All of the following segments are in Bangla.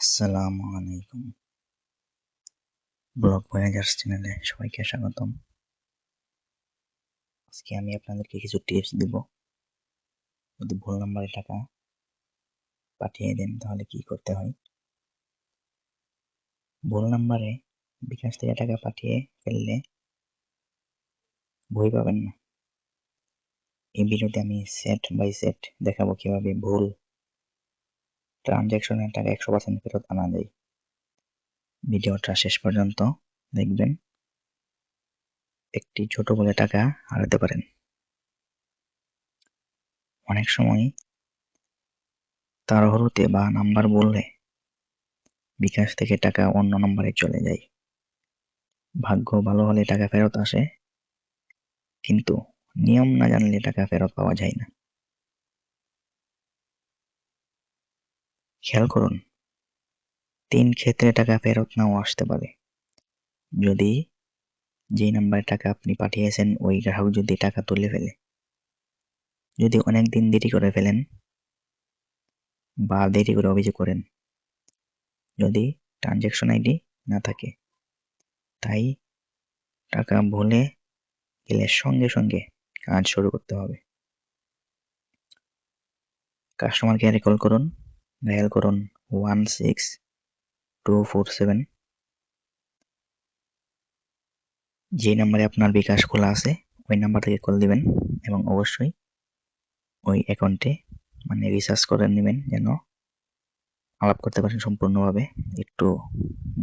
আসসালামু আলাইকুম। ব্লগ ভয়েজার্স চ্যানেলে সবাইকে স্বাগতম। আজকে আমি আপনাদেরকে কিছু টিপস দিব। যদি ভুল নাম্বারে টাকা পাঠিয়ে দেন তাহলে কি করতে হয়। ভুল নাম্বারে বিকাশ থেকে টাকা পাঠিয়ে ফেললে ভয় পাবেন না। এই ভিডিওতে আমি সেট বাই সেট দেখাবো কিভাবে ভুল ট্রানজ্যাকশনের টাকা 100% ফেরত আনা যায়। ভিডিওটা শেষ পর্যন্ত দেখবেন। একটি ছোট বলে টাকা হারাতে পারেন। অনেক সময় তাড়াহুড়োতে বা নাম্বার বললে বিকাশ থেকে টাকা অন্য নম্বরে চলে যায়। ভাগ্য ভালো হলে টাকা ফেরত আসে, কিন্তু নিয়ম না জানলে টাকা ফেরত পাওয়া যায় না। খেয়াল করুন, 3 ক্ষেত্রে টাকা ফেরত নাও আসতে পারে। যদি যে নাম্বারে টাকা আপনি পাঠিয়েছেন ওই গ্রাহক যদি টাকা তুলে ফেলে, যদি অনেক দিন দেরি করে ফেলেন বা দেরি করে অভিযোগ করেন, যদি ট্রানজ্যাকশন আইডি না থাকে, তাই টাকা ভুলে গেলে সঙ্গে সঙ্গে কাজ শুরু করতে হবে। কাস্টমার কেয়ারে কল করুন, ডায়াল করুন 16247। যে নাম্বারে আপনার বিকাশ খোলা আছে ওই নাম্বার থেকে কল দিবেন এবং অবশ্যই ওই অ্যাকাউন্টে রিচার্জ করে নেবেন যেন আলাপ করতে পারেন সম্পূর্ণভাবে। একটু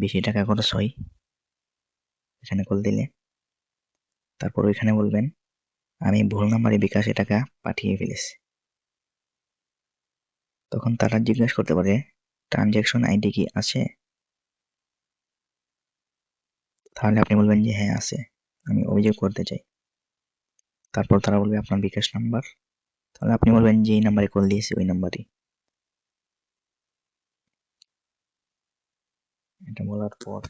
বেশি টাকা খরচ হয় এখানে কল দিলে। তারপর ওইখানে বলবেন আমি ভুল নাম্বারে বিকাশে টাকা পাঠিয়ে ফেলেছি। তখন তারা জিজ্ঞেস করতে পারে ট্রানজ্যাকশন আইডি কি আছে? তাহলে আপনি বলবেন যে হ্যাঁ আছে, আমি অভিযোগ করতে চাই। তারপর তারা বলবে আপনার বিকাশ নাম্বার, তাহলে আপনি বলবেন যে এই নাম্বারে কল দিয়েছি ওই নাম্বারই। এটা বলার পর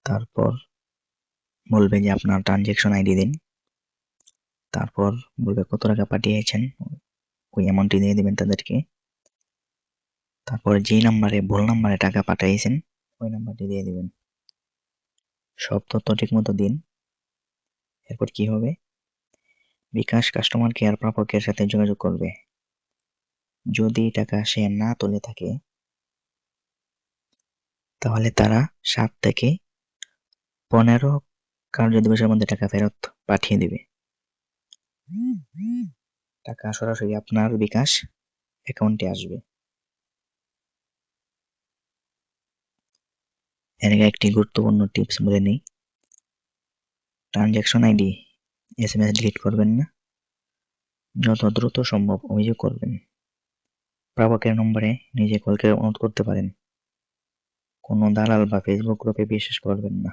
তারপর বলবে যে আপনার ট্রানজ্যাকশন আইডি দিন। তারপর বলবে কত টাকা পাঠিয়েছেন, ওই অ্যামাউন্টটি দিয়ে দিবেন তাদেরকে। তারপর যেই নাম্বারে ভুল নাম্বারে টাকা পাঠিয়েছেন ওই নাম্বারটি দিয়ে দিবেন। সব তথ্য ঠিক মতো দিন। এরপর কি হবে, বিকাশ কাস্টমার কেয়ার প্রাপকের সাথে যোগাযোগ করবে। যদি টাকা সে না তুলে থাকে তাহলে তারা 7 থেকে 15 কার্য দিবসের মধ্যে টাকা ফেরত পাঠিয়ে দিবে। টাকা সরাসরি আপনার বিকাশ অ্যাকাউন্টে আসবে। এর আগে একটি গুরুত্বপূর্ণ টিপস বলে নেই। ট্রানজ্যাকশন আইডি এসএমএস ডিলিট করবেন না, যত দ্রুত সম্ভব অভিযোগ করবেন। প্রাপকের নম্বরে নিজে কল করে অনুরোধ করতে পারেন। কোনো দালাল বা ফেসবুক গ্রুপে বিশ্বাস করবেন না।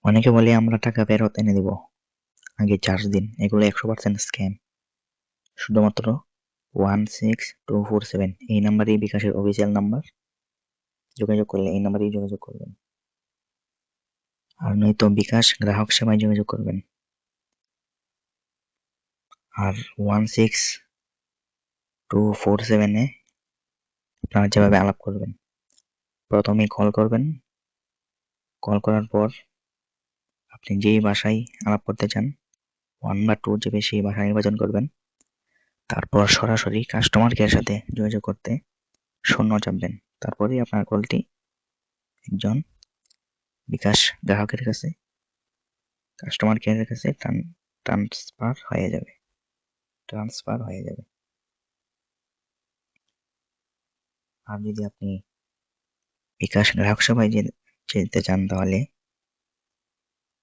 অনেকে বলে আমরা টাকা ফেরত এনে দেব, আগে চার্জ দিন। এগুলো 100% স্ক্যাম। শুধুমাত্র 16247 এই নাম্বারই বিকাশের অফিসিয়াল নাম্বার। যোগাযোগ করলে এই নাম্বারেই যোগাযোগ করবেন, আর নয়তো বিকাশ গ্রাহক সেবায় যোগাযোগ করবেন। আর 16247 আপনারা যেভাবে আলাপ করবেন, প্রথমে কল করবেন। কল করার পর আপনি যেই ভাষায় আলাপ করতে চান 1 বা 2 চেপে সেই ভাষা নির্বাচন করবেন। তারপর সরাসরি কাস্টমার কেয়ারের সাথে যোগাযোগ করতে 0 চাপবেন। তারপরেই আপনার কলটি একজন বিকাশ গ্রাহকের কাছে, কাস্টমার কেয়ারের কাছে ট্রান্সফার হয়ে যাবে। আর যদি আপনি বিকাশ গ্রাহক সেবায় যেতে চান তাহলে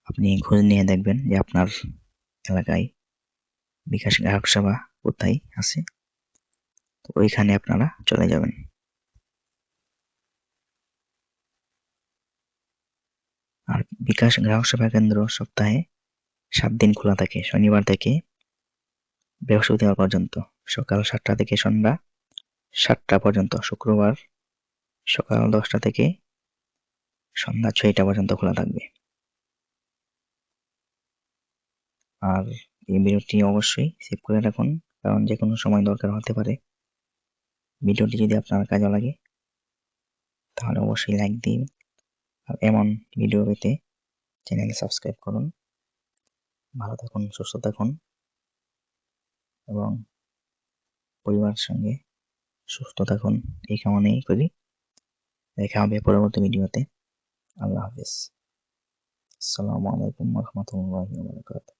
আপনি খোঁজ নিয়ে দেখবেন যে আপনার এলাকায় বিকাশ গ্রাহক সেবা কোথায় আছে, তো ওইখানে আপনারা চলে যাবেন। আর বিকাশ গ্রাহক সেবা কেন্দ্র সপ্তাহে 7 দিন খোলা থাকে, শনিবার থেকে বৃহস্পতিবার পর্যন্ত সকাল 7টা থেকে সন্ধ্যা 7টা পর্যন্ত। শুক্রবার সকাল 10টা থেকে সন্ধ্যা 6টা পর্যন্ত খোলা থাকবে। আর এই ভিডিওটি অবশ্যই সেভ করে রাখুন। কারণ যে কোনো সময় দরকার হতে পারে। ভিডিওটি যদি আপনার কাজে লাগে তাহলে অবশ্যই লাইক দিন, আর এমন ভিডিও পেতে চ্যানেল সাবস্ক্রাইব করুন। ভালো থাকুন, সুস্থ থাকুন এবং পরিবারের সঙ্গে সুস্থ থাকুন, এই কামনাই করি। দেখা হবে পরবর্তী ভিডিওতে। আল্লাহ হাফেজ। আসসালামু আলাইকুম ওয়া রাহমাতুল্লাহি ওয়া বারাকাতুহু।